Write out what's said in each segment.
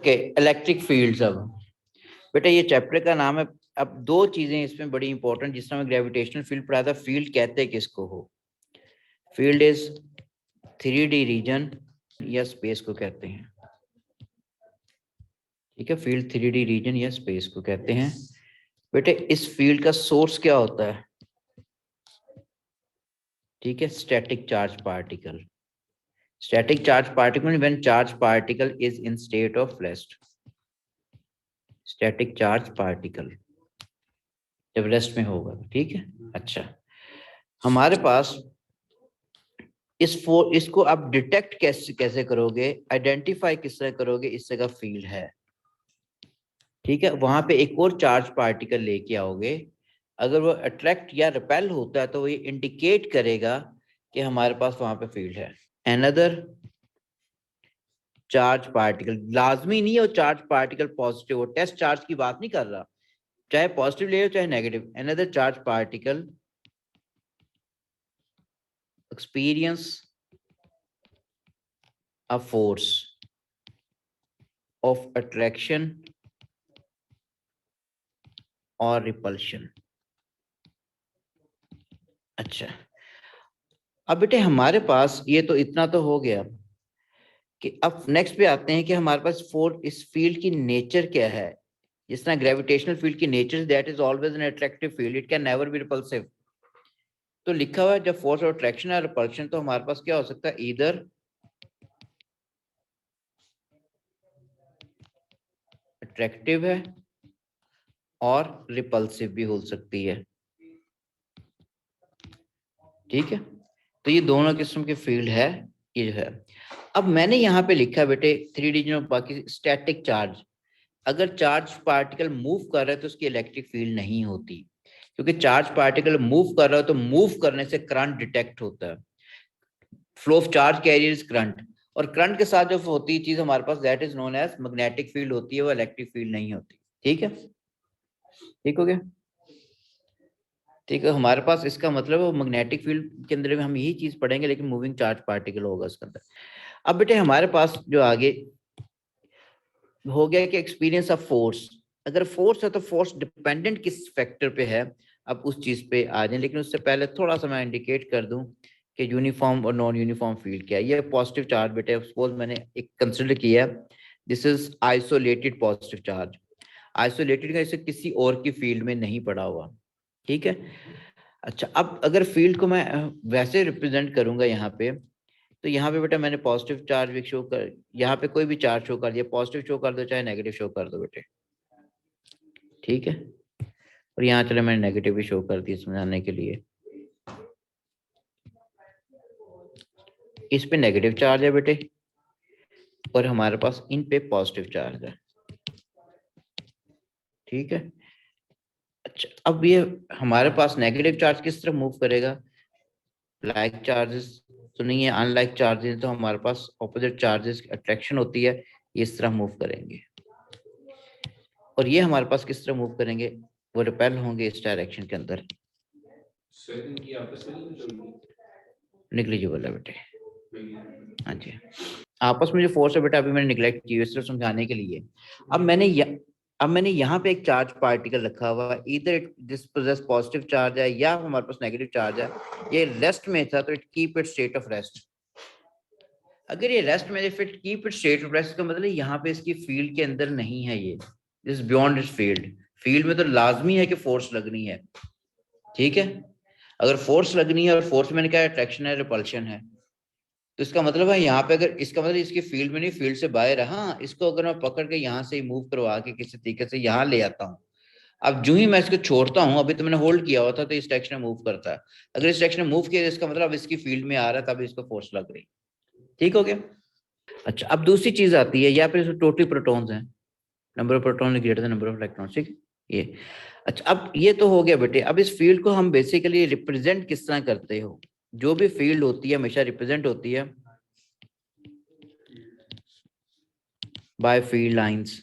Okay, electric fields. अब बेटा ये चैप्टर का नाम है। अब दो चीजें इसमें बड़ी इंपॉर्टेंट, जिस समय ग्रेविटेशनल फील्ड पढ़ा था, फील्ड कहते हैं किसको हो? फील्ड इज 3D रीजन या स्पेस को कहते हैं। ठीक है, फील्ड 3D रीजन या स्पेस को कहते हैं। बेटे इस फील्ड का सोर्स क्या होता है? ठीक है, static charge particle. Static charge particle when charge particle is in state of rest. Static charge particle जब रेस्ट में होगा, ठीक है। अच्छा, हमारे पास इसको आप डिटेक्ट कैसे कैसे करोगे, आइडेंटिफाई किस तरह करोगे? इस जगह फील्ड है, ठीक है, वहां पे एक और चार्ज पार्टिकल लेके आओगे। अगर वो अट्रैक्ट या रिपेल होता है तो वो ये इंडिकेट करेगा कि हमारे पास वहां पे फील्ड है। अनदर चार्ज पार्टिकल, लाजमी नहीं है वो चार्ज पार्टिकल पॉजिटिव हो, टेस्ट चार्ज की बात नहीं कर रहा, चाहे पॉजिटिव ले लो चाहे negative. Another charge particle experience a force of attraction और रिपल्शन। अच्छा, अब बेटे हमारे पास ये तो इतना तो हो गया कि अब नेक्स्ट पे आते हैं कि हमारे पास इस फील्ड की नेचर क्या है। जिस तरह ग्रेविटेशनल फील्ड की nature that is always an attractive field, it can never be repulsive. तो लिखा हुआ है जब फोर्स ऑफ अट्रैक्शन और रिपल्शन, तो हमारे पास क्या हो सकता है? इधर अट्रैक्टिव है और रिपल्सिव भी हो सकती है, ठीक है। तो ये दोनों किस्म के फील्ड है, ये जो है। अब मैंने यहाँ पे लिखा है बेटे 3D जो बाकी स्टैटिक चार्ज, अगर चार्ज पार्टिकल मूव कर रहा है तो उसकी इलेक्ट्रिक फील्ड नहीं होती, क्योंकि चार्ज पार्टिकल मूव कर रहा है तो मूव करने से करंट डिटेक्ट होता है। Flow of charge carriers current, और करंट के साथ जो होती है चीज हमारे पास that is known as magnetic field होती है, वो इलेक्ट्रिक फील्ड नहीं होती। ठीक है, ठीक हो गया। ठीक है, हमारे पास इसका मतलब है मैग्नेटिक फील्ड के अंदर में हम यही चीज पढ़ेंगे, लेकिन मूविंग चार्ज पार्टिकल होगा उसके अंदर। अब बेटे हमारे पास जो आगे हो गया कि एक्सपीरियंस ऑफ फोर्स। अगर फोर्स है तो फोर्स डिपेंडेंट किस फैक्टर पे है, अब उस चीज पे आ जाए। लेकिन उससे पहले थोड़ा सा मैं इंडिकेट कर दूं कि यूनिफॉर्म और नॉन यूनिफॉर्म फील्ड क्या है। ये पॉजिटिव चार्ज बेटे सपोज मैंने एक कंसिडर किया, this is isolated positive charge. Isolated का इसे किसी और की फील्ड में नहीं पड़ा हुआ, ठीक है। अच्छा, अब अगर फील्ड को मैं वैसे रिप्रेजेंट करूंगा यहाँ पे, तो यहाँ पे बेटा मैंने पॉजिटिव चार्ज भी शो कर, यहाँ पे कोई भी चार्ज शो कर दिया, पॉजिटिव शो कर दो चाहे नेगेटिव शो कर दो बेटे, ठीक है। और यहाँ चले मैंने नेगेटिव भी शो कर दिया समझाने के लिए। इस पे नेगेटिव चार्ज है बेटे और हमारे पास इन पे पॉजिटिव चार्ज है, ठीक है। अच्छा, अब ये हमारे पास नेगेटिव चार्ज किस तरह मूव करेगा? लाइक चार्जेस तो नहीं है, अनलाइक चार्जेस, तो हमारे पास ऑपोजिट चार्जेस की अट्रैक्शन होती है, ये इस तरह मूव करेंगे। और ये हमारे पास किस तरह मूव करेंगे? वो रिपेल होंगे इस डायरेक्शन के अंदर। निग्लिजिबल है बेटे, हाँ जी। आपस में जो फोर्स है बेटा अभी मैंने निगलेक्ट की सिर्फ समझाने के लिए। अब मैंने यहाँ पे एक चार्ज पार्टिकल रखा हुआ है, इधर it this poses positive charge है या हमारे पास नेगेटिव चार्ज है। ये रेस्ट में था तो it keep it state of rest. अगर ये रेस्ट में fit keep it state of rest का मतलब यहाँ पे इसकी फील्ड के अंदर नहीं है, ये this beyond it's field. Field में तो लाजमी है कि फोर्स लगनी है, ठीक है। अगर फोर्स लगनी है और फोर्स मैंने कहा अट्रैक्शन है रिपल्शन है, तो इसका मतलब है यहाँ पे अगर इसका मतलब इसकी फील्ड में नहीं, फील्ड से बाहर है। हाँ, इसको अगर मैं पकड़ के यहाँ से मूव करवा के किसी तरीके से यहाँ ले आता हूँ, अब जो ही मैं इसको छोड़ता हूँ, अभी तो मैंने होल्ड किया हुआ था तो इस डायरेक्शन में मूव करता है। अगर इस डायरेक्शन में मूव किया इसका मतलब अब इसकी फील्ड में आ रहा है, तब इसको फोर्स लग रही। ठीक हो गया। अच्छा, अब दूसरी चीज आती है, या फिर टोटल प्रोटॉन्स हैं, number of proton greater than number of electrons, ठीक है ये। अच्छा, अब ये तो हो गया बेटे। अब इस फील्ड को हम बेसिकली रिप्रेजेंट किस तरह करते हो? जो भी फील्ड होती है हमेशा रिप्रेजेंट होती है बाय फील्ड लाइंस।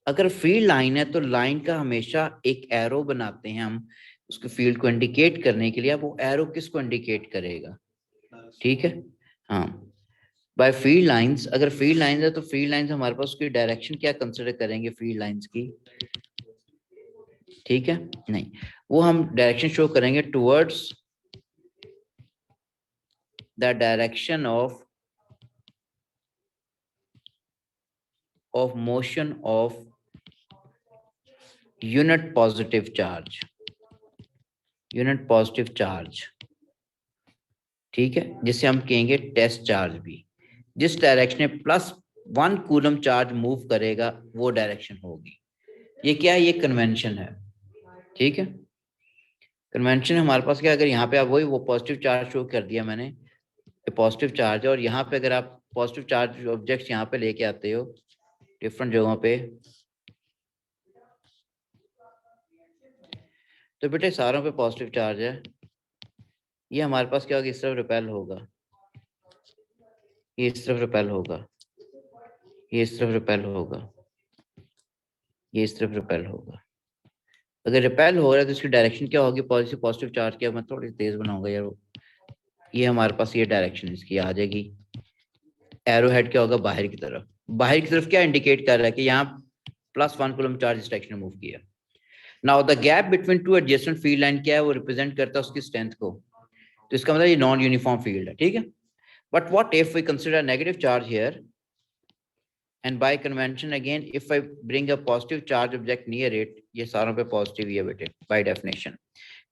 अगर फील्ड लाइन है तो लाइन का हमेशा एक एरो बनाते हैं हम उसके फील्ड को इंडिकेट करने के लिए। अब वो एरो किसको इंडिकेट करेगा? ठीक है, हाँ, बाय फील्ड लाइंस, अगर फील्ड लाइंस है तो फील्ड लाइंस हमारे पास उसकी डायरेक्शन क्या कंसिडर करेंगे फील्ड लाइंस की, ठीक है, नहीं, वो हम डायरेक्शन शो करेंगे towards the direction of motion of unit positive charge, unit positive charge, ठीक है, जिसे हम कहेंगे टेस्ट चार्ज भी, जिस डायरेक्शन में +1 कूलम चार्ज मूव करेगा वो डायरेक्शन होगी। ये क्या है, ये कन्वेंशन है, ठीक है। कन्वेंशन हमारे पास क्या, अगर यहाँ पे आप वही वो पॉजिटिव चार्ज शो कर दिया मैंने, ये पॉजिटिव चार्ज है, और यहाँ पे अगर आप पॉजिटिव चार्ज ऑब्जेक्ट्स यहाँ पे लेके आते हो डिफरेंट जगहों पे, तो बेटे सारों पे पॉजिटिव चार्ज है, ये हमारे पास क्या होगा, इस तरफ रिपेल होगा, ये इस तरफ रिपेल होगा, ये इस तरफ रिपेल होगा, ये इस तरफ रिपेल होगा। अगर रिपेल हो रहा है तो इसकी डायरेक्शन क्या होगी, पॉजिटिव चार्ज क्या, मैं थोड़ी तेज बनाऊंगा यार, ये हमारे पास ये डायरेक्शन इसकी आ जाएगी, एरो हेड क्या होगा बाहर की तरफ, बाहर की तरफ क्या इंडिकेट कर रहा है कि यहाँ +1 कूलम चार्ज इस डायरेक्शन में मूव किया। Now the gap between two adjacent field line क्या है, वो रिप्रेजेंट करता है उसकी स्ट्रेंथ को, तो इसका मतलब ये नॉन यूनिफॉर्म फील्ड है, ठीक है। But what if we consider negative charge here, and by convention again if I bring a positive charge object near it, ये सारों पे पॉजिटिव ही है बेटे बाय डेफिनेशन,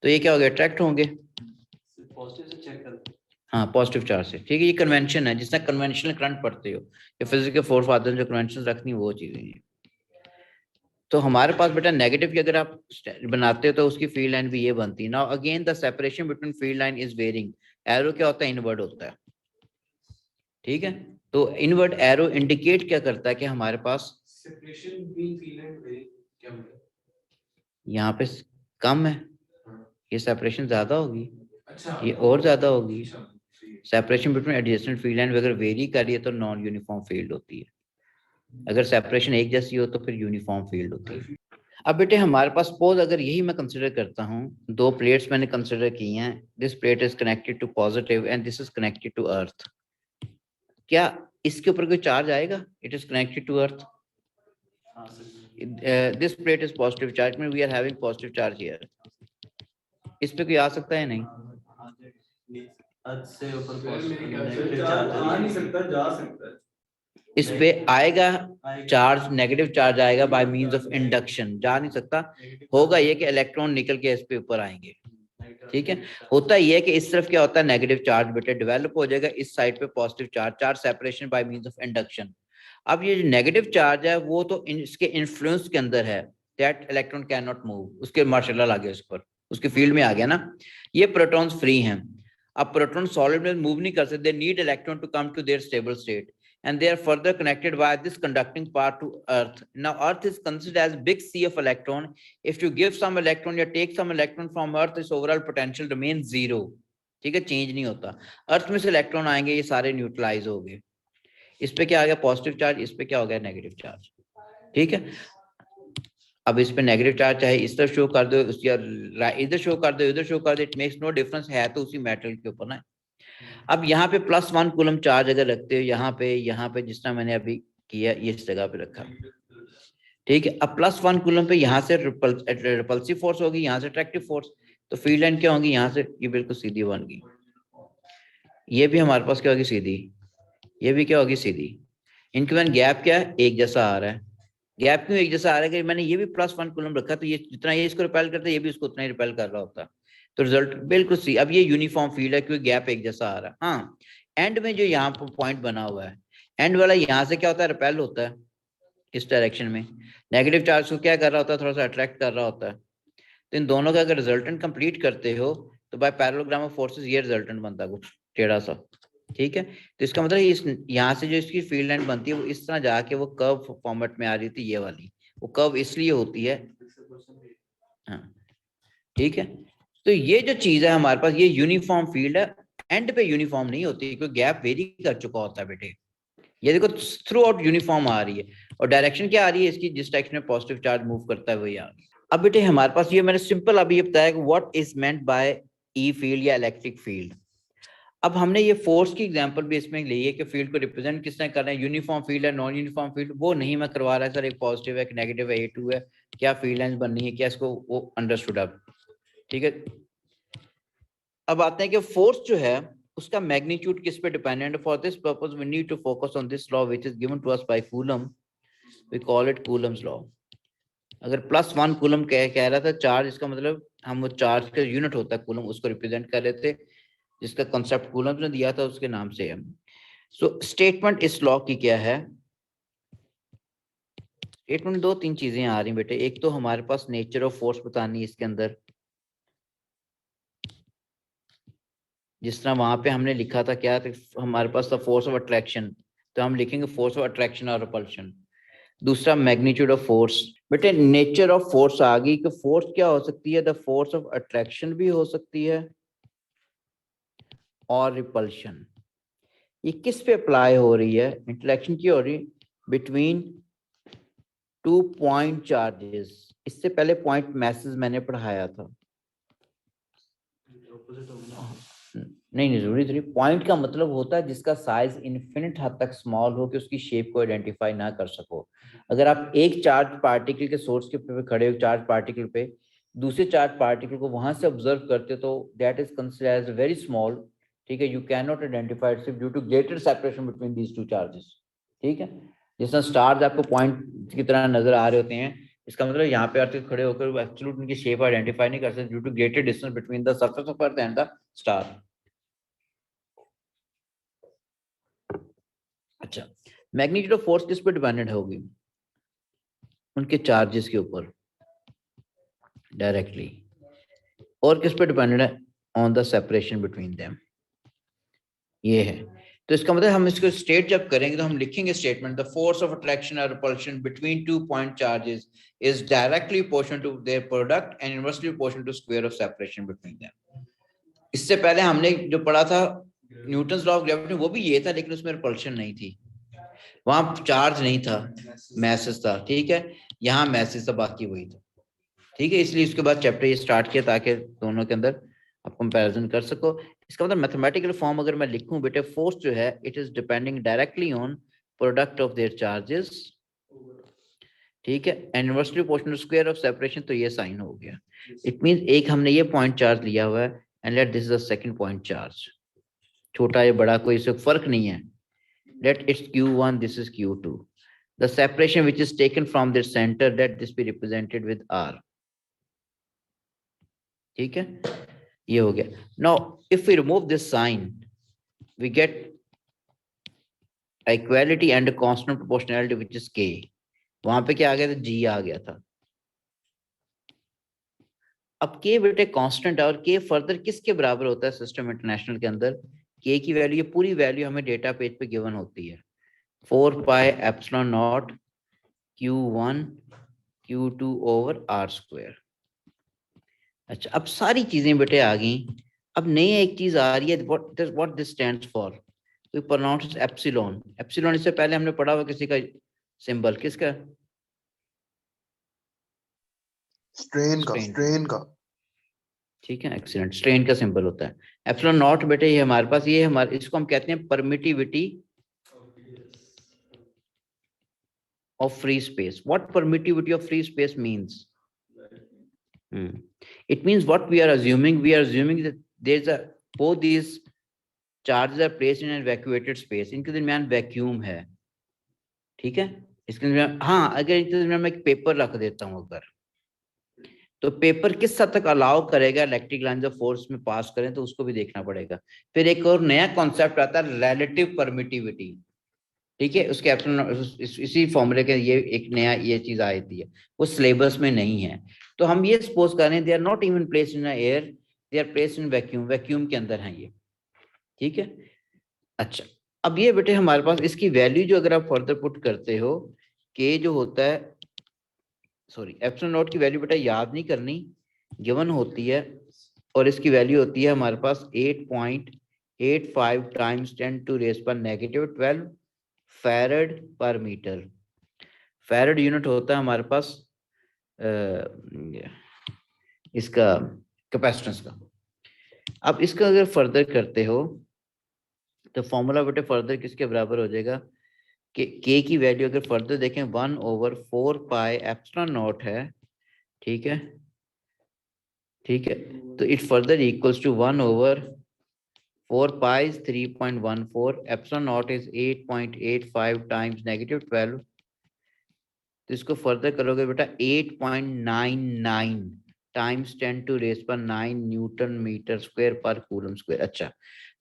तो ये क्या हो गया, अट्रैक्ट होंगे पॉजिटिव से, चेक करते, हाँ पॉजिटिव चार्ज से, ठीक है। ये कन्वेंशन है, जिसने कन्वेंशनल करंट पढ़ते हो, ये फिजिक्स के 4 फादर जो कन्वेंशन रखनी वो चीजें हैं। तो हमारे पास बेटा नेगेटिव की अगर आप बनाते हो तो उसकी फील्ड लाइन भी ये बनती है। Now again the separation between field line is varying, arrow क्या होता है, इनवर्ड होता है, ठीक है। तो इनवर्ड एरो इंडिकेट क्या करता है कि हमारे पास separation between field line vary क्या है, यहाँ पे कम है, ये सेपरेशन ज्यादा होगी, अच्छा, ये और ज्यादा होगी, separation between adjacent field line अगर वेरी कर रही है तो नॉन यूनिफॉर्म फील्ड होती है, अगर सेपरेशन एक जैसी हो तो फिर यूनिफॉर्म फील्ड होती है। अब बेटे हमारे पास सपोज अगर यही मैं कंसिडर करता हूँ, दो प्लेट्स मैंने कंसिडर की हैं, this plate is connected to positive and this is connected to earth, क्या इसके ऊपर कोई चार्ज आएगा, it is connected to earth, this plate is positive charge, mean we are having positive charge here, इस पे कोई आ सकता है नहीं, अर्थ से ऊपर नेगेटिव चार्ज आ नहीं सकता, जा सकता है, इस पे आएगा चार्ज, नेगेटिव चार्ज आएगा बाय मींस ऑफ इंडक्शन, जा नहीं सकता, होगा ये कि इलेक्ट्रॉन निकल के इस पे ऊपर आएंगे, ठीक है। होता ये है कि इस तरफ क्या होता है, नेगेटिव चार्ज बेटे डेवलप हो जाएगा, इस साइड पे positive charge, charge separation by means of induction. अब ये जो नेगेटिव चार्ज है वो तो इसके इन्फ्लुएंस के अंदर है, that electron can not move, उसके मार्शल आ गया उस पर, उसके फील्ड में आ गया ना, ये प्रोटॉन्स फ्री हैं, अब प्रोटॉन सॉलिड में मूव नहीं कर सकते, they need electron to come to their stable state and they are further connected by this conducting part to earth. Now earth is considered as big sea of electron, if you give some electron या take some electron from earth, its overall potential remains zero, ठीक है, change नहीं होता, अर्थ में से electron आएंगे ये सारे न्यूट्रलाइज हो गए, इस पे क्या आ गया पॉजिटिव चार्ज, इस पे क्या हो गया नेगेटिव चार्ज, ठीक है। अब इस पे नेगेटिव चार्ज चाहे इस तरफ शो कर दो इधर शो कर दो इधर शो कर दो, इट मेक्स नो डिफरेंस, है तो उसी मेटल के ऊपर ना। अब यहाँ पे +1 कूलम चार्ज अगर रखते हो यहाँ पे जिस तरह मैंने अभी किया ये इस जगह पे रखा, ठीक है। अब +1 कूलम पे यहाँ से रिपल्सिव फोर्स होगी, यहाँ से अट्रैक्टिव फोर्स, तो फील्ड लाइन क्या होगी, यहाँ से ये बिल्कुल सीधी बन गई, ये भी हमारे पास क्या होगी सीधी, ये भी क्या होगी सीधी, इनके बाद गैप क्या है एक जैसा आ रहा है, गैप क्यों एक जैसा आ रहा है कि मैंने ये भी +1 कूलम रखा, तो ये जितना ये इसको रिपेल करता है ये भी उसको उतना ही रिपेल कर रहा होता है, तो रिजल्ट बिल्कुल सी। अब ये यूनिफॉर्म फील्ड है क्योंकि गैप एक जैसा आ रहा है। हाँ एंड में जो यहाँ पर पॉइंट बना हुआ है, एंड वाला यहाँ से क्या होता है रिपेल होता है इस डायरेक्शन में, नेगेटिव चार्ज को क्या कर रहा होता है थोड़ा सा अट्रैक्ट कर रहा होता है, तो इन दोनों का अगर रिजल्टेंट कंप्लीट करते हो तो बाय पैरेललोग्राम ऑफ फोर्सेस ये रिजल्टेंट बनता है कुछ टेढ़ा सा, ठीक है। तो इसका मतलब इस यहाँ से जो इसकी फील्ड लाइन बनती है वो इस तरह जाके वो कर्व फॉर्मेट में आ रही थी, ये वाली वो कर्व इसलिए होती है, हाँ ठीक है। तो ये जो चीज है हमारे पास ये यूनिफॉर्म फील्ड है, एंड पे यूनिफॉर्म नहीं होती क्योंकि गैप वेरी कर चुका होता है बेटे, ये देखो थ्रू आउट यूनिफॉर्म आ रही है, और डायरेक्शन क्या आ रही है इसकी, जिस डायरेक्शन में पॉजिटिव चार्ज मूव करता है वही आ रही है। अब बेटे हमारे पास ये मैंने सिंपल अभी ये बताया कि what is meant by E field या इलेक्ट्रिक फील्ड। अब हमने ये फोर्स की एग्जांपल भी इसमें ली है कि फील्ड को रिप्रेजेंट किस तरह कर रहे हैं, यूनिफॉर्म फील्ड है, नॉन यूनिफॉर्म फील्ड, वो नहीं मैं करवा रहा है सर, एक पॉजिटिव है, एक नेगेटिव है, A2 है, क्या फील्ड लाइंस बननी है, क्या इसको वो अंडरस्टूड अब, ठीक है। अब आते हैं कि फोर्स जो है उसका मैग्नीट्यूड किस पे डिपेंडेंट है। For this purpose we need to focus on this law which is given to us by Coulomb, we call it Coulomb's law. अगर +1 कूलम कह रहा था चार्ज, इसका मतलब हम वो चार्ज का यूनिट होता है कूलम, उसको रिप्रेजेंट कर रहे थे, जिसका कॉन्सेप्ट कूलम ने दिया था उसके नाम से है। सो स्टेटमेंट इस लॉ की क्या है, स्टेटमेंट दो तीन चीजें आ रही बेटे। एक तो हमारे पास नेचर ऑफ फोर्स बतानी है इसके अंदर, जिस तरह वहां पे हमने लिखा था क्या था, हमारे पास था फोर्स ऑफ अट्रैक्शन, तो हम लिखेंगे फोर्स ऑफ अट्रैक्शन और रिपल्शन। दूसरा मैग्नीट्यूड ऑफ फोर्स, बेटे नेचर ऑफ फोर्स आ गई कि फोर्स क्या हो सकती है, द फोर्स ऑफ अट्रैक्शन भी हो सकती है और रिपल्शन। ये किस पे अप्लाई हो रही है, इंटरेक्शन की हो रही बिटवीन 2 पॉइंट चार्जेस। इससे पहले पॉइंट मैसेज मैंने पढ़ाया था, नहीं नहीं जरूरी थोड़ी। पॉइंट का मतलब होता है जिसका साइज इन्फिनिट हद तक स्मॉल हो कि उसकी शेप को आइडेंटिफाई ना कर सको। अगर आप एक चार्ज पार्टिकल के सोर्स के पे खड़े हो, चार्ज पार्टिकल पे दूसरे चार्ज पार्टिकल को वहां से ऑब्जर्व करते तो that is considered as very small, ठीक है। You can not identify it due to greater separation between these two charges, ठीक है। जिस तरह स्टार्स आपको पॉइंट की तरह नजर आ रहे होते हैं, इसका मतलब यहाँ पे आके खड़े होकर एब्सोल्यूट उनकी शेप आइडेंटिफाई नहीं कर सकते due to greater distance between the surface of earth and the star. अच्छा, मैग्नीट्यूड ऑफ फोर्स किस पे डिपेंडेंट होगी, उनके चार्जेस के ऊपर डायरेक्टली, और किस पे डिपेंडेंट है, on the separation between them, ये है। तो इसका मतलब हम इसको स्टेट जब करेंगे तो हम लिखेंगे statement, the force of attraction और repulsion between 2 point charges is directly proportional to their product and inversely proportional to square of separation between them. इससे पहले हमने जो पढ़ा था न्यूटन्स लॉ ऑफ ग्रेविटी, वो भी ये था, लेकिन उसमें रिपल्शन नहीं थी, वहां चार्ज नहीं था, मैसेज था, ठीक है। यहाँ मैसेज था, बाकी वही था, ठीक है। इसलिए इसके बाद चैप्टर ये स्टार्ट किया ताकि दोनों के अंदर आप कंपैरिजन कर सको। इसका मतलब मैथमेटिकल फॉर्म अगर मैं लिखूं बेटे, फोर्स जो है it is depending directly on product of their charges, ठीक है, and inversely proportional square of separation, तो ये साइन हो गया। इट मींस एक हमने ये पॉइंट चार्ज लिया हुआ है and let this is the second point charge, छोटा या बड़ा कोई इससे फर्क नहीं है, let it's q1, this is q2, the separation which is taken from the center, let this be represented with r, ठीक है। ये हो गया। now if we remove this sign we get equality and a constant proportionality which is k, वहां पे क्या आ गया था, g आ गया था। अब k बेटे कांस्टेंट है, और k फर्दर किसके बराबर होता है सिस्टम इंटरनेशनल के अंदर, k की वैल्यू, ये पूरी वैल्यू हमें डेटा पेज पे गिवन होती है, 4 pi epsilon not q1 q2 over r square. अच्छा, अब सारी चीजें बेटे आ गई। अब नई एक चीज आ रही है, what this stands for, we pronounce epsilon. Epsilon इससे पहले हमने पढ़ा हुआ किसी का सिंबल, किसका, स्ट्रेन का, ठीक है, एक्सीलेंट, स्ट्रेन का सिंबल होता है एप्सिलॉन नॉट बेटे। ये हमारे पास, ये हमारे, इसको हम कहते हैं permittivity of free space. What permittivity of free space means, it means what we are assuming that there's a, both these charges are placed in an evacuated space, इनके दरमियान वैक्यूम है, ठीक है। इसके दरमियान, हाँ, अगर इनके दरमियान मैं एक पेपर रख देता हूँ अगर, तो पेपर किस हद तक अलाउ करेगा इलेक्ट्रिक लाइन ऑफ फोर्स में पास करें, तो उसको भी देखना पड़ेगा। फिर एक और नया कॉन्सेप्ट आता है रिलेटिव परमिटिविटी, ठीक है। उसके इसी फॉर्मूले के ये एक नया ये चीज आई थी, वो सिलेबस में नहीं है। तो हम ये सपोज कर रहे हैं they are not even placed in air, they are placed in vacuum, vacuum के अंदर है ये, ठीक है। अच्छा, अब ये बेटे हमारे पास इसकी वैल्यू जो अगर आप फर्दर पुट करते हो, के जो होता है, सॉरी एप्सिलॉन नॉट की वैल्यू बेटा याद नहीं करनी, गिवन होती है, और इसकी वैल्यू होती है हमारे पास 8.85 टाइम्स 10⁻⁻⁻12 फैरड पर मीटर। फैरड यूनिट होता है हमारे पास इसका कैपेसिटेंस का। अब इसका अगर फर्दर करते हो तो फॉर्मूला बेटे फर्दर किसके बराबर हो जाएगा कि के की वैल्यू अगर फर्दर देखें 1/4 पाई एप्सिलॉन नॉट है, ठीक है, ठीक है, तो it further equals to 1/4 pi is 3.14, epsilon not is 8.85 times -12, तो इसको फर्दर करोगे बेटा 8.99 times 10⁻⁹ newton metre square per coulomb square. अच्छा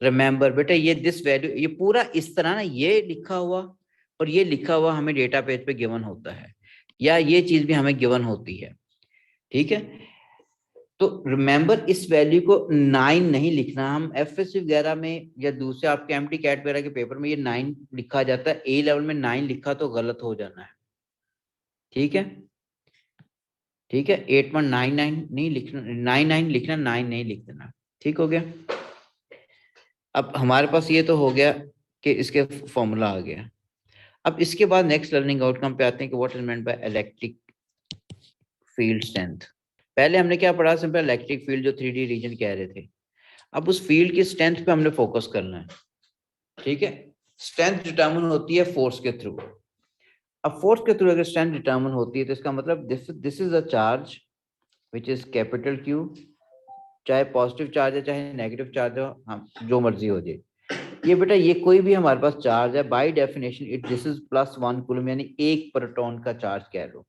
रिमेंबर बेटा ये दिस वैल्यू, ये पूरा इस तरह ना ये लिखा हुआ और ये लिखा हुआ हमें डेटा पेज पे गिवन होता है, या ये चीज भी हमें गिवन होती है, ठीक है। तो रिमेंबर इस वैल्यू को 9 नहीं लिखना, हम एफएससी वगैरह में या दूसरे आपके एमटी कैट वगैरह के पेपर में ये 9 लिखा जाता है, ए लेवल में 9 लिखा तो गलत हो जाना है, ठीक है, ठीक है। 8.99 नहीं लिखना, 99 लिखना, 9 नहीं लिख देना, ठीक हो गया। अब हमारे पास ये तो हो गया कि इसके फॉर्मूला आ गया। अब इसके बाद नेक्स्ट लर्निंग आउटकम पे आते हैं कि what is meant by electric field strength. पहले हमने क्या पढ़ा, सिंपल इलेक्ट्रिक फील्ड जो 3D रीजन कह रहे थे। अब उस फील्ड की स्ट्रेंथ पे हमने फोकस करना है, ठीक है। स्ट्रेंथ डिटरमिन होती है फोर्स के थ्रू। अब फोर्स के थ्रू अगर स्ट्रेंथ डिटरमिन होती है तो इसका मतलब this is a charge which is capital Q, चाहे पॉजिटिव चार्ज है चाहे नेगेटिव चार्ज हो, हम जो मर्जी हो जाए। ये बेटा ये कोई भी हमारे पास चार्ज है, by definition it this is +1 coulomb, यानी 1 प्रोटॉन का चार्ज कह लो,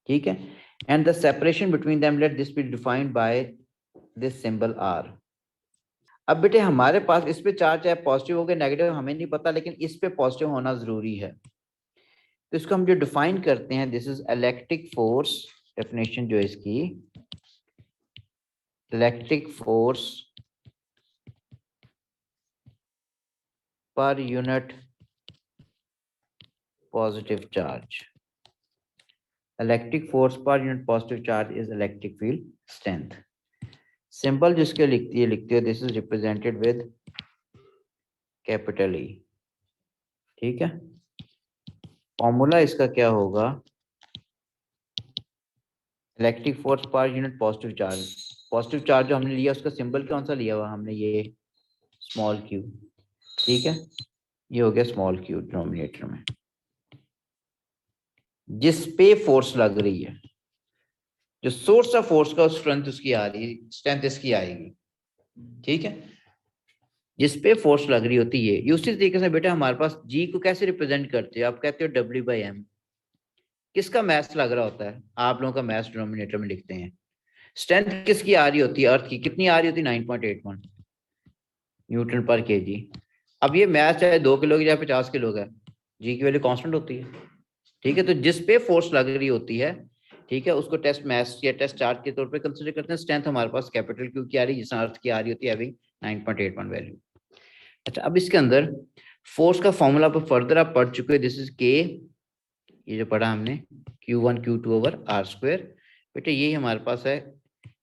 ठीक है। And the separation between them let this be defined by this symbol R। अब बेटे हमारे पास इस पे चार्ज है, पॉजिटिव हो गया नेगेटिव हमें नहीं पता, लेकिन इस पे पॉजिटिव होना जरूरी है। तो इसको हम जो डिफाइन करते हैं, this is electric force, definition जो है इसकी, इलेक्ट्रिक फोर्स पर unit positive charge. Electric force पर unit positive charge is electric field strength. Symbol जिसके लिखती है this is represented with capital E, ठीक है। फॉर्मूला इसका क्या होगा, इलेक्ट्रिक फोर्स पर unit positive charge, positive charge जो हमने लिया उसका सिंबल कौन सा लिया हुआ हमने, ये स्मॉल क्यू, ठीक है। ये हो गया स्मॉल क्यू डिनोमिनेटर में, जिस पे फोर्स लग रही है, जो सोर्स ऑफ फोर्स का स्ट्रेंथ उसकी आ रही है, स्ट्रेंथ इसकी आएगी, ठीक है। जिस पे फोर्स लग रही होती है, ये उसी तरीके से बेटा हमारे पास जी को कैसे रिप्रेजेंट करते हैं, आप कहते हो W/m, किसका मैथ लग रहा होता है, आप लोगों का मैथ डिनोमिनेटर में लिखते हैं। स्ट्रेंथ किसकी आ रही होती है, अर्थ की कितनी आ रही होती है, 9.81 न्यूटन पर केजी। अब ये मैथ चाहे 2 किलो की चाहे 50 किलो का, जी की वैल्यू कांस्टेंट होती है, ठीक है। तो जिस पे फोर्स लग रही होती है, ठीक है, उसको टेस्ट मैथ या टेस्ट चार्ज के तौर पे कंसीडर करते हैं। स्ट्रेंथ हमारे पास कैपिटल क्यू की आ रही है, जिस अर्थ की आ रही होती है हैविंग 9.81 वैल्यू। अच्छा अब इसके अंदर फोर्स का फॉर्मूला पर फर्दर आप पढ़ चुके हैं, दिस इज के, ये जो पढ़ा हमने Q1 Q2/r², बेटा यही हमारे पास है।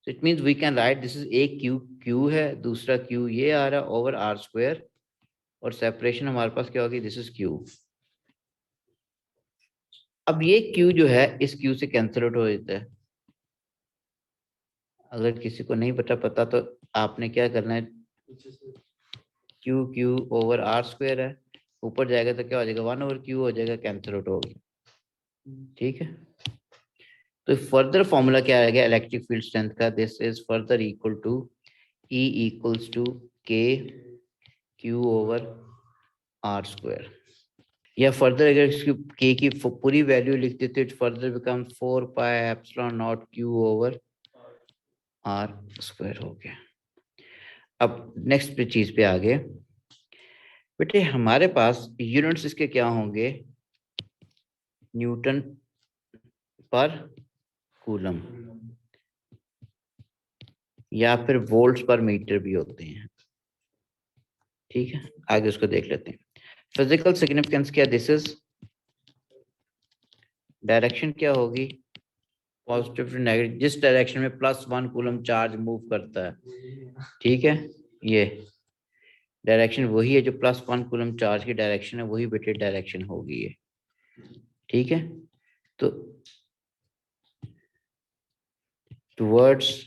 So it means we can write this is एक Q है, दूसरा Q ये आ रहा ओवर R², और सेपरेशन हमारे पास क्या होगी, दिस इज Q। अब ये Q जो है इस Q से कैंसिल आउट हो जाता है। अगर किसी को नहीं पता तो आपने क्या करना है, Q/r² है, ऊपर जाएगा तो क्या हो जाएगा, 1/Q हो जाएगा, कैंसिल आउट हो गया, ठीक है। तो फर्दर फॉर्मूला क्या आ गया इलेक्ट्रिक फील्ड स्ट्रेंथ का, this is further equal to E equals to K Q/r²। या फर्दर अगर इसकी K की पूरी वैल्यू लिख देते, it further become 4 pi epsilon not Q/r² हो गया। अब नेक्स्ट पे चीज पे आगे बेटे हमारे पास यूनिट्स इसके क्या होंगे, न्यूटन पर कूलम या फिर वोल्ट्स पर मीटर भी होते हैं, ठीक है। आगे उसको देख लेते हैं। फिजिकल सिग्निफिकेंस क्या, दिस इज डायरेक्शन क्या होगी, पॉजिटिव टू नेगेटिव, जिस डायरेक्शन में +1 कूलम चार्ज मूव करता है, ठीक है। ये डायरेक्शन वही है जो +1 कूलम चार्ज की डायरेक्शन है, वही बेटे डायरेक्शन होगी ये, ठीक है। तो towards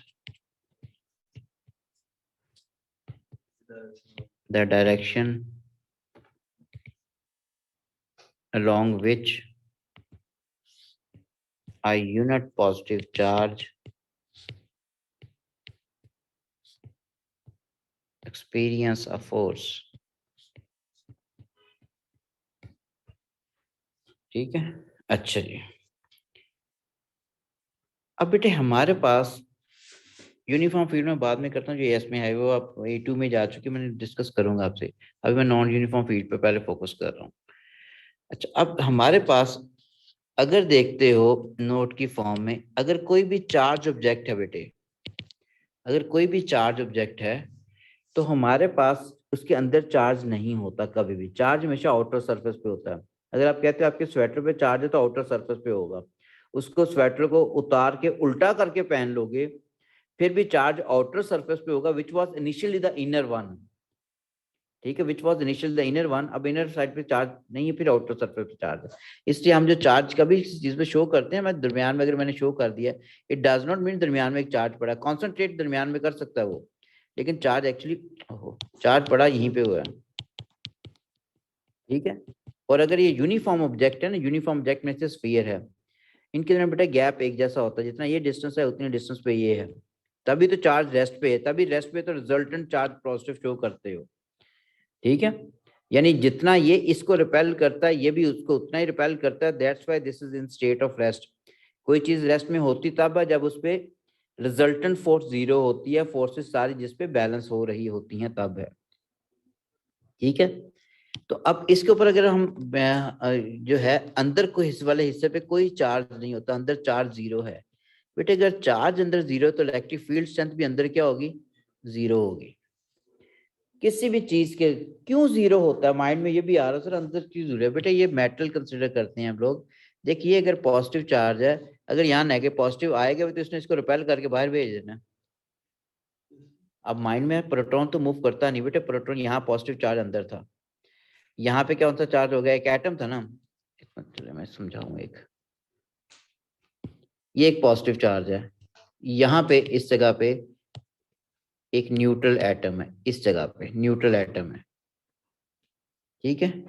the direction along which a unit positive charge experience a force। ठीक है, अच्छा जी। अब बेटे हमारे पास यूनिफॉर्म फील्ड में बाद में करता हूँ, जो एस में है वो आप A2 में जा चुके, मैंने डिस्कस करूंगा आपसे। अभी मैं नॉन यूनिफॉर्म फील्ड पे पहले फोकस कर रहा हूँ। अच्छा, अब हमारे पास अगर देखते हो नोट की फॉर्म में, अगर कोई भी चार्ज ऑब्जेक्ट है बेटे, अगर कोई भी चार्ज ऑब्जेक्ट है तो हमारे पास उसके अंदर चार्ज नहीं होता कभी भी। चार्ज हमेशा आउटर सरफेस पे होता है। अगर आप कहते हो आपके स्वेटर पे चार्ज है तो आउटर सरफेस पे होगा। उसको स्वेटर को उतार के उल्टा करके पहन लोगे, फिर भी चार्ज आउटर सरफेस पे होगा, which was initially the inner one. ठीक है, which was initial the inner one, अब इनर साइड पे चार्ज नहीं है, फिर आउटर सरफेस पे चार्ज है। इसलिए हम जो चार्ज कभी चीज पे शो करते हैं, मैं दरमियान में अगर मैंने शो कर दिया, इट डज नॉट मीन दरमियान में एक चार्ज पड़ा। कॉन्सेंट्रेट दरमियान में कर सकता है वो, लेकिन चार्ज एक्चुअली चार्ज पड़ा यहीं पे हुआ है। ठीक है, और अगर ये यूनिफॉर्म ऑब्जेक्ट है ना, यूनिफॉर्म ऑब्जेक्ट में से स्फीयर है, इनके अंदर बेटा गैप एक जैसा होता है, जितना ये डिस्टेंस है उतनी डिस्टेंस पे ये है, तभी तो चार्ज रेस्ट पे है, तभी रेस्ट पे तो रिजल्टेंट चार्ज पॉजिटिव शो करते हो। ठीक है, यानी जितना ये इसको रिपेल करता है, ये भी उसको उतना ही रिपेल करता है। That's why this is in state of rest. कोई चीज रेस्ट में होती तब है जब उस पे रिजल्टेंट फोर्स जीरो होती है, फोर्सेस सारी जिस पे बैलेंस हो रही होती हैं तब है। ठीक है, तो अब इसके ऊपर अगर हम जो है अंदर को हिस्से वाले हिस्से पे कोई चार्ज नहीं होता, अंदर चार्ज जीरो है। बेटे अगर चार्ज अंदर जीरो तो इलेक्ट्रिक फील्ड स्ट्रेंथ भी अंदर क्या होगी, जीरो होगी। किसी भी चीज के क्यों जीरो होता है, माइंड में ये भी आ रहा है सर अंदर क्यों जीरो है। बेटा ये मेटल कंसिडर करते हैं हम लोग। देखिए अगर पॉजिटिव चार्ज है, अगर यहाँ नेगेटिव पॉजिटिव आएगा तो इसने इसको रिपेल करके बाहर भेज देना। अब माइंड में प्रोटॉन तो मूव करता नहीं बेटे, प्रोटॉन यहाँ पॉजिटिव चार्ज अंदर था, यहाँ पे क्या सा चार्ज हो गया, एक एटम था ना। चलो मैं समझाऊंगा। एक ये एक पॉजिटिव चार्ज है, यहाँ पे इस जगह पे एक न्यूट्रल एटम है, इस जगह पे न्यूट्रल एटम है। ठीक है,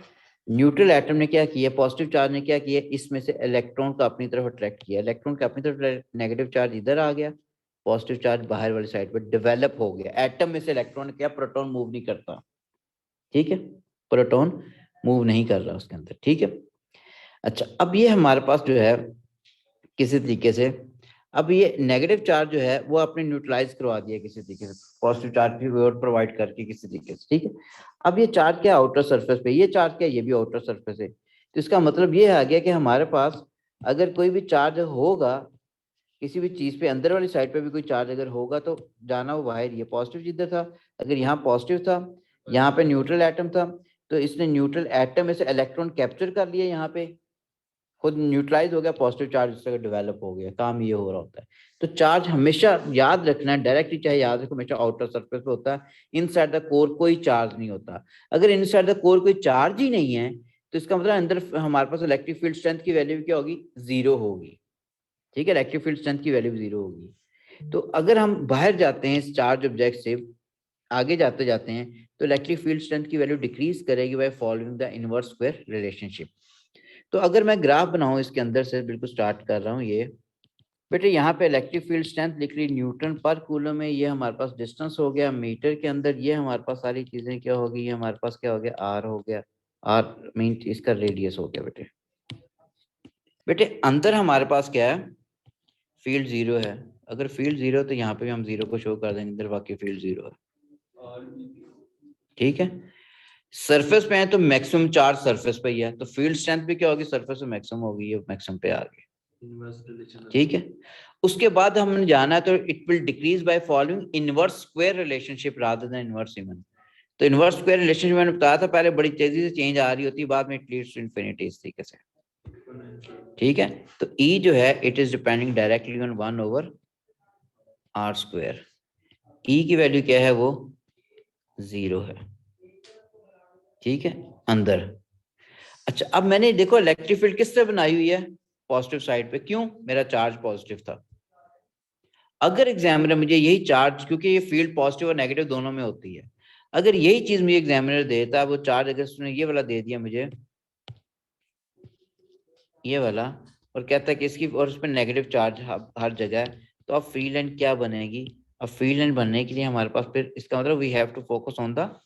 न्यूट्रल एटम ने क्या किया, पॉजिटिव चार्ज ने क्या किया, इसमें से इलेक्ट्रॉन को अपनी तरफ अट्रैक्ट किया, इलेक्ट्रॉन का अपनी तरफ, नेगेटिव चार्ज इधर आ गया, पॉजिटिव चार्ज बाहर वाली साइड पर डेवलप हो गया। एटम में से इलेक्ट्रॉन क्या, प्रोटॉन मूव नहीं करता। ठीक है, प्रोटॉन मूव नहीं कर रहा उसके अंदर। ठीक है, अच्छा अब ये हमारे पास जो है किसी तरीके से, अब ये नेगेटिव चार्ज जो है वो आपने न्यूट्रलाइज करवा दिया किसी तरीके से, पॉजिटिव चार्ज की और प्रोवाइड करके किसी तरीके से। ठीक है, अब ये चार्ज क्या आउटर सरफेस पे, ये चार्ज क्या, ये भी आउटर सरफेस है। तो इसका मतलब ये आ गया कि हमारे पास अगर कोई भी चार्ज होगा किसी भी चीज पे, अंदर वाली साइड पे भी कोई चार्ज अगर होगा तो जाना वो बाहर ही है। पॉजिटिव जिधर था, अगर यहाँ पॉजिटिव था, यहाँ पे न्यूट्रल एटम था, तो इसने न्यूट्रल एटम में से इलेक्ट्रॉन कैप्चर कर लिया, यहाँ पे खुद न्यूट्रलाइज हो गया, पॉजिटिव चार्ज उस जगह डेवलप हो गया। काम ये हो रहा होता है। तो चार्ज हमेशा याद रखना है, डायरेक्टली चाहे याद रखो, हमेशा आउटर सरफेस पे होता है, इनसाइड द कोर कोई चार्ज नहीं होता। अगर इनसाइड द कोर कोई चार्ज ही नहीं है तो इसका मतलब अंदर हमारे पास इलेक्ट्रिक फील्ड स्ट्रेंथ की वैल्यू क्या होगी, जीरो होगी। ठीक है, इलेक्ट्रिक फील्ड स्ट्रेंथ की वैल्यू जीरो होगी। तो अगर हम बाहर जाते हैं इस चार्ज ऑब्जेक्ट से, आगे जाते जाते हैं, तो इलेक्ट्रिक फील्ड स्ट्रेंथ की वैल्यू डिक्रीज करेगी by following the inverse square relationship. तो अगर मैं ग्राफ बनाऊं इसके अंदर से, बिल्कुल स्टार्ट कर रहा हूं ये बेटे, यहाँ पे इलेक्ट्रिक फील्ड स्ट्रेंथ लिख रही न्यूटन पर कूलम में, ये हमारे पास डिस्टेंस हो गया मीटर के अंदर, ये हमारे पास सारी चीजें क्या होगी, ये हमारे पास क्या हो गया, आर हो गया, आर मीन इसका रेडियस हो गया। बेटे बेटे अंदर हमारे पास क्या है, फील्ड जीरो है। अगर फील्ड जीरो तो यहाँ पे भी हम जीरो को शो कर देंगे, इधर बाकी फील्ड जीरो है। ठीक है, सरफेस पे है तो मैक्सिमम चार्ज सरफेस पे ही है, तो फील्ड स्ट्रेंथ भी क्या होगी, सरफेस पे मैक्सिमम होगी, ये मैक्सिमम पे आ गई। ठीक है, उसके बाद हमने जाना है तो it will decrease by following inverse square relationship rather than inverse even. तो इनवर्स स्क्वायर रिलेशनशिप मैंने बताया था पहले, बड़ी तेजी से चेंज आ रही होती है, बाद में इट लीड्स टू इंफिनिटी इस तरीके से। ठीक है, तो ई जो है it is depending directly on 1 over R square. E की वैल्यू क्या है, वो जीरो है। ठीक है, अंदर। अच्छा अब मैंने देखो इलेक्ट्रिक फील्ड किससे बनाई हुई है, पॉजिटिव साइड पे, क्यों, मेरा चार्ज पॉजिटिव था। अगर एग्जामिनर मुझे यही चार्ज, क्योंकि ये फील्ड पॉजिटिव और नेगेटिव दोनों में होती है, अगर यही चीज मुझे एग्जामिनर देता, वो चार्ज अगर उसने ये वाला दे दिया मुझे, ये वाला, और कहता है कि इसकी और उस पर नेगेटिव चार्ज हर जगह है, तो अब फ्री लाइन क्या बनेगी? अब फ्री लाइन बनने के लिए हमारे पास फिर इसका मतलब we have to focus on the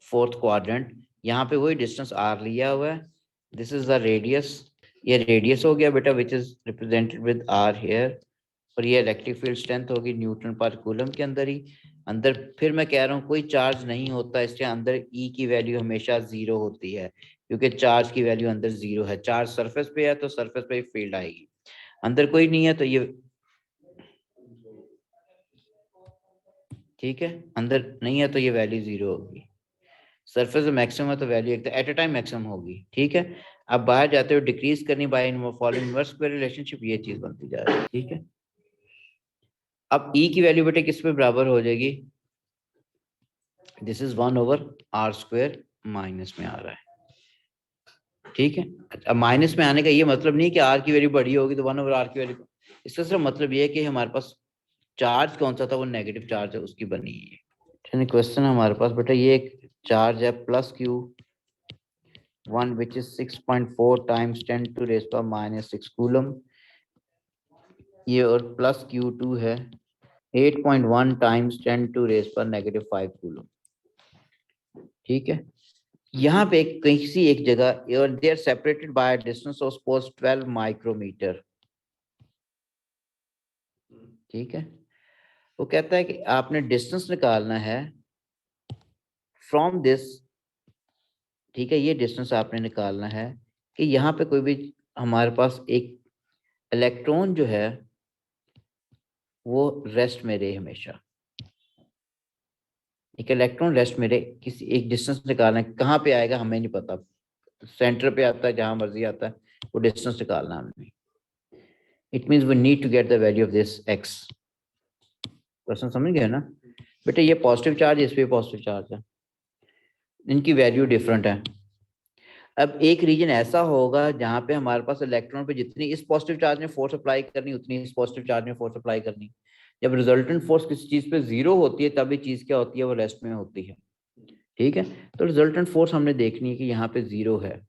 fourth quadrant. यहाँ पे वही डिस्टेंस आर लिया हुआ है, दिस इज द रेडियस, ये रेडियस हो गया बेटा which is represented with r here, और ये इलेक्ट्रिक फील्ड स्ट्रेंथ होगी न्यूटन पर कूलम के अंदर ही अंदर। फिर मैं कह रहा हूँ कोई चार्ज नहीं होता इसके अंदर, ई की वैल्यू हमेशा 0 होती है, क्योंकि चार्ज की वैल्यू अंदर 0 है। चार्ज सरफेस पे है तो सरफेस पे फील्ड आएगी, अंदर कोई नहीं है तो ये ठीक है, अंदर नहीं है तो ये वैल्यू 0 होगी। सरफेस पे मैक्सिमम है तो value at a time maximum होगी, ठीक है। अब बाहर जाते हुए डिक्रीज करनी by following inverse square relationship, ये चीज बनती जा रही है, ठीक है। अब ई की वैल्यू बेटे किस पे बराबर हो जाएगी? दिस इज 1/r² माइनस में आ रहा है, ठीक है। अब माइनस में आने का ये मतलब नहीं कि आर की वैल्यू बड़ी होगी तो 1/r की वैल्यू, इसका सिर्फ मतलब ये है कि हमारे पास चार्ज कौन सा था, वो नेगेटिव चार्ज है, उसकी बनी है। क्वेश्चन हमारे पास बेटा ये एक चार्ज है plus Q1 which is 6.4 times 10⁻⁻⁶ coulomb, ये और प्लस Q2 है 8.1 times 10⁻⁻5 कूलम, ठीक है। यहाँ पे किसी एक जगह और they are separated by distance of suppose 12 micrometre, ठीक है। वो कहता है कि आपने डिस्टेंस निकालना है फ्रॉम दिस, ठीक है, ये डिस्टेंस आपने निकालना है कि यहाँ पे कोई भी हमारे पास एक इलेक्ट्रॉन जो है वो रेस्ट में रहे हमेशा, एक इलेक्ट्रॉन रेस्ट में रहे, किसी एक डिस्टेंस निकालना है, कहाँ पे आएगा हमें नहीं पता, सेंटर पे आता है, जहां मर्जी आता है, वो डिस्टेंस निकालना हमें। It means we need to get the value of this x. Question समझ गए ना बेटा? ये पॉजिटिव चार्ज, इस पे पॉजिटिव चार्ज है, इनकी वैल्यू डिफरेंट है। अब एक रीजन ऐसा होगा जहां पे हमारे पास इलेक्ट्रॉन पे जितनी इस पॉजिटिव चार्ज ने फोर्स अप्लाई करनी, उतनी इस पॉजिटिव चार्ज ने फोर्स अप्लाई करनी। जब रिजल्टेंट फोर्स किसी चीज पे 0 होती है तभी चीज क्या होती है, वो रेस्ट में होती है, ठीक है। तो रिजल्टेंट फोर्स हमने देखनी है कि यहाँ पे 0 है।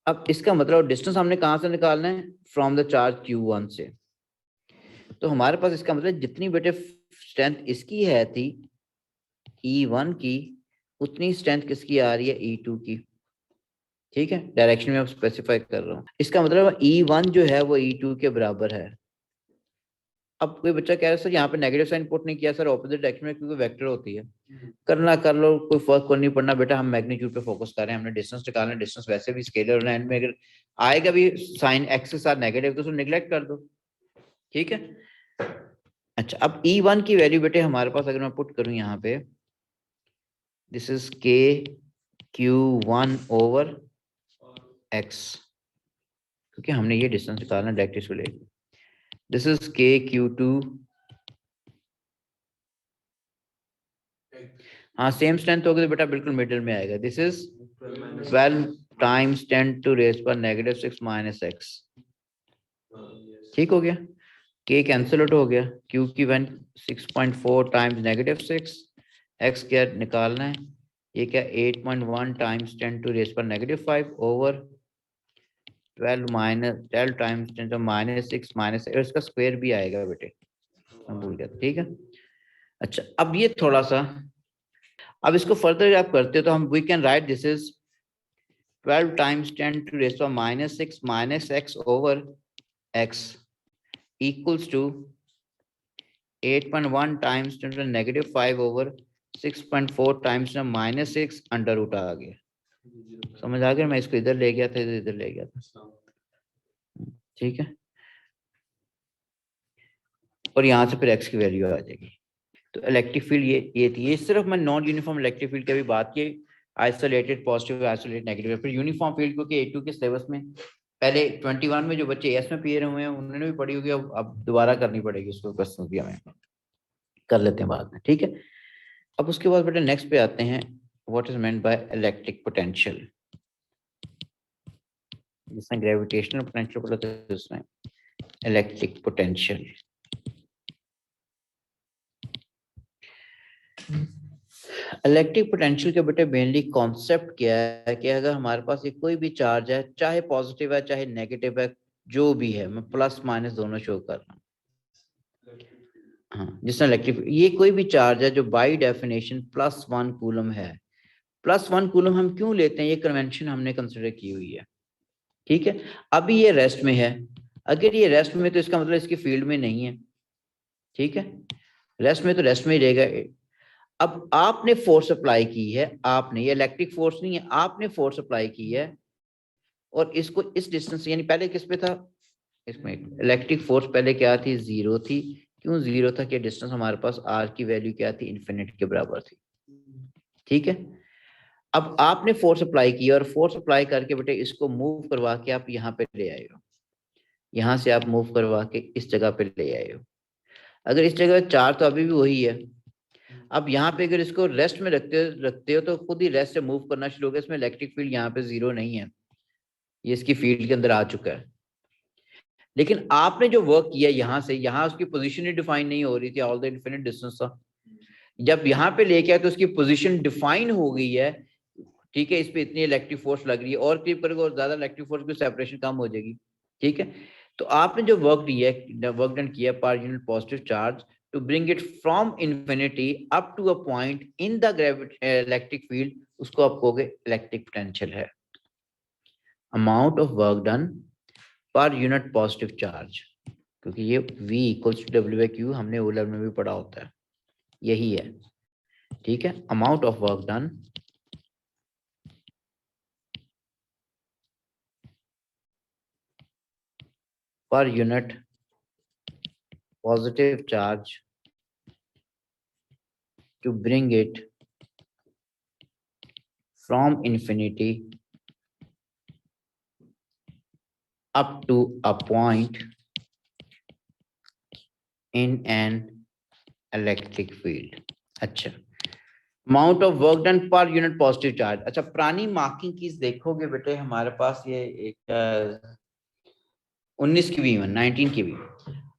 अब इसका मतलब डिस्टेंस हमने कहाँ से निकालना है? फ्रॉम द चार्ज Q1 से। तो हमारे पास इसका मतलब जितनी बेटे स्ट्रेंथ इसकी है थी E1 की, उतनी स्ट्रेंथ किसकी आ रही है? E2 की, ठीक है। डायरेक्शन में अब स्पेसिफाई कर रहा हूँ, इसका मतलब E1 जो है वो E2 के बराबर है। अब कोई बच्चा कह रहा है सर यहाँ पे नेगेटिव साइन पुट नहीं किया सर, ऑपोजिट डायरेक्शन में क्योंकि वेक्टर होती है। करना कर लो, कोई फर्क को नहीं पड़ना बेटा, हम मैग्नीट्यूड पे फोकस कर रहे हैं, हमने डिस्टेंस निकालना, डिस्टेंस वैसे भी स्केलर है, एंड में अगर आएगा भी साइन एक्स के साथ नेगेटिव तो उसको निगलेक्ट कर दो, ठीक है। अच्छा, अब E1 की वैल्यू बेटे हमारे पास अगर मैं पुट करूं यहाँ पे, दिस इज KQ1/x, क्योंकि हमने ये डिस्टेंस निकालना डायरेक्ट इसको लेके, दिस इज KQ2, हाँ सेम स्ट्रेंथ होगी तो बेटा बिल्कुल मिडिल में आएगा, दिस इज 12 times 10⁻⁶ - ठीक हो गया। K कैंसिल आउट हो गया, Q की वैन 6.4 times -6, X क्या निकालना है, ये क्या 8.1 times 10⁻⁻5 ओवर 12 times 10⁻⁻6 माइनस, इसका स्क्वायर भी आएगा बेटे, मैं भूल गया, ठीक है। अच्छा, अब ये थोड़ा सा, अब इसको फर्दर आप करते हो तो हम we can write this is 12 times 10⁻⁻6 minus x over x equals to 8.1 times 10⁻⁵ over 6.4 times -6 under root आ गया। समझ आ गया? मैं इसको इधर ले गया था, इधर ले गया था, ठीक है। और यहाँ से फिर x की वैल्यू आ जाएगी। तो इलेक्ट्रिक फील्ड ये थी, ये सिर्फ मैं नॉन यूनिफॉर्म इलेक्ट्रिक फील्ड की भी बात की, आइसोलेटेड पॉजिटिव, आइसोलेटेड नेगेटिव। फिर यूनिफॉर्म फील्ड क्योंकि A2 के सिलेबस में पहले 21 में जो बच्चे एस में पीए हुए हैं उन्होंने भी पढ़ी होगी, अब दोबारा करनी पड़ेगी उसको, क्वेश्चन भी हमें कर लेते हैं बाद में, ठीक है। अब उसके बाद बेटा नेक्स्ट पे आते हैं, what is meant by electric potential, जिसने ग्रेविटेशनल पोटेंशियल बोला था, इसने इलेक्ट्रिक पोटेंशियल। इलेक्ट्रिक पोटेंशियल के बेटे मेनली कॉन्सेप्ट क्या है कि अगर हमारे पास ये कोई भी चार्ज है, चाहे पॉजिटिव है चाहे नेगेटिव है, जो भी है, मैं प्लस माइनस दोनों शो कर रहा हूँ। हाँ, जिसमें इलेक्ट्रिक, ये कोई भी चार्ज है जो बाय डेफिनेशन +1 कूलम है। +1 कूलम हम क्यों लेते हैं, ये कन्वेंशन हमने कंसिडर की हुई है। ठीक है, अभी ये रेस्ट में है, अगर ये रेस्ट में तो इसका मतलब इसकी फील्ड में नहीं है। ठीक है, रेस्ट में तो रेस्ट में ही रहेगा। अब आपने फोर्स अप्लाई की है, आपने, ये इलेक्ट्रिक फोर्स नहीं है, आपने फोर्स अप्लाई की है और इसको इस डिस्टेंस, यानी पहले किस पे था, इसमें इलेक्ट्रिक फोर्स पहले क्या थी, 0 थी। क्यों 0 था, कि डिस्टेंस हमारे पास आर की वैल्यू क्या थी, इन्फिनिटी के बराबर थी। ठीक है, अब आपने फोर्स अप्लाई किया और फोर्स अप्लाई करके बेटे इसको मूव करवा के आप यहाँ पे ले आए हो, यहाँ से आप मूव करवा के इस जगह पे ले आए हो। अगर इस जगह चार तो अभी भी वही है, अब यहाँ पे अगर इसको रेस्ट में रखते हो तो खुद ही रेस्ट से मूव करना शुरू हो गया। इसमें इलेक्ट्रिक फील्ड यहाँ पे 0 नहीं है, ये इसकी फील्ड के अंदर आ चुका है। लेकिन आपने जो वर्क किया यहाँ से, यहाँ उसकी पोजीशन ही डिफाइन नहीं हो रही थी, ऑल द इन्फिनिट डिस्टेंस था। जब यहाँ पे लेके आए तो उसकी पोजीशन डिफाइन हो गई है। ठीक है, इस पे इतनी इलेक्ट्रिक फोर्स लग रही है, और क्लिप करोगे और ज्यादा इलेक्ट्रिक फोर्स की सेपरेशन कम हो जाएगी। ठीक है, तो आपने जो वर्क दिया, वर्क डन किया per unit positive charge to bring it from infinity up to a point in the electric field, उसको आप कहोगे इलेक्ट्रिक पोटेंशियल है। Amount of work done per unit positive charge, क्योंकि ये V = W/Q हमने O level में भी पढ़ा होता है, यही है। ठीक है, amount of work done per unit positive charge to bring it from infinity up to a point in an electric field। अच्छा, amount of work done per unit positive charge. अच्छा, पुरानी मार्किंग कीज देखोगे बेटे, हमारे पास ये एक 19 की भी 19 की भी,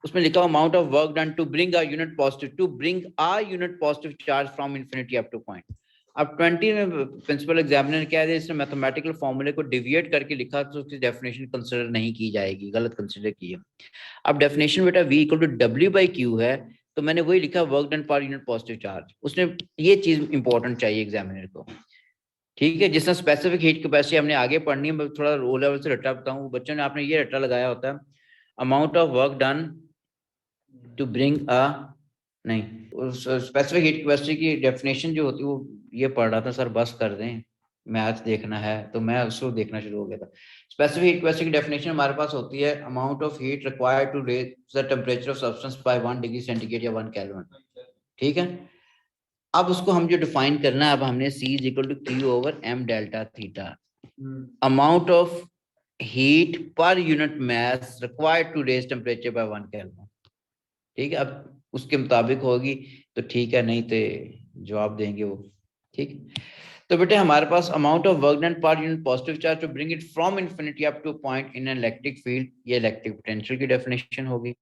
उसमें लिखा हुआ amount of work done to bring a unit positive charge from infinity up to point. अब 20 में प्रिंसिपल एग्जामिनर क्या है, इसने मैथमेटिकल फॉर्मूले को डिविएट करके लिखा तो उसकी डेफिनेशन कंसीडर नहीं की जाएगी, गलत कंसीडर की है। अब डेफिनेशन बेटा V = W/Q है, तो मैंने वही लिखा work done per unit positive charge. उसने ये चीज इंपॉर्टेंट चाहिए एग्जामिनर को। ठीक है, जिसमें स्पेसिफिक हीट कैपेसिटी हमने आगे पढ़नी है, मैं थोड़ा रो लेवल से रट्टा बताऊं, बच्चों ने आपने ये रट्टा लगाया होता है, amount of work done to bring a, नहीं, स्पेसिफिक हीट कैपेसिटी की डेफिनेशन जो होती है वो ये पढ़ रहा था सर, बस कर दें, मैथ देखना है, तो मैं उसको देखना शुरू हो गया था। स्पेसिफिक हीट कैपेसिटी की डेफिनेशन हमारे पास होती है amount of heat required to raise the temperature of substance by 1 degree centigrade या 1 केल्विन। ठीक है, अब उसको हम जो डिफाइन करना है, अब हमने C = Q/m delta theta, amount of heat per unit mass required to raise temperature by 1 kelvin. ठीक है, अब उसके मुताबिक होगी तो ठीक है, नहीं तो जवाब देंगे वो। ठीक, तो बेटे हमारे पास amount of work done per unit positive charge to bring it from infinity up to point in an electric field, ये इलेक्ट्रिक पोटेंशियल की डेफिनेशन होगी।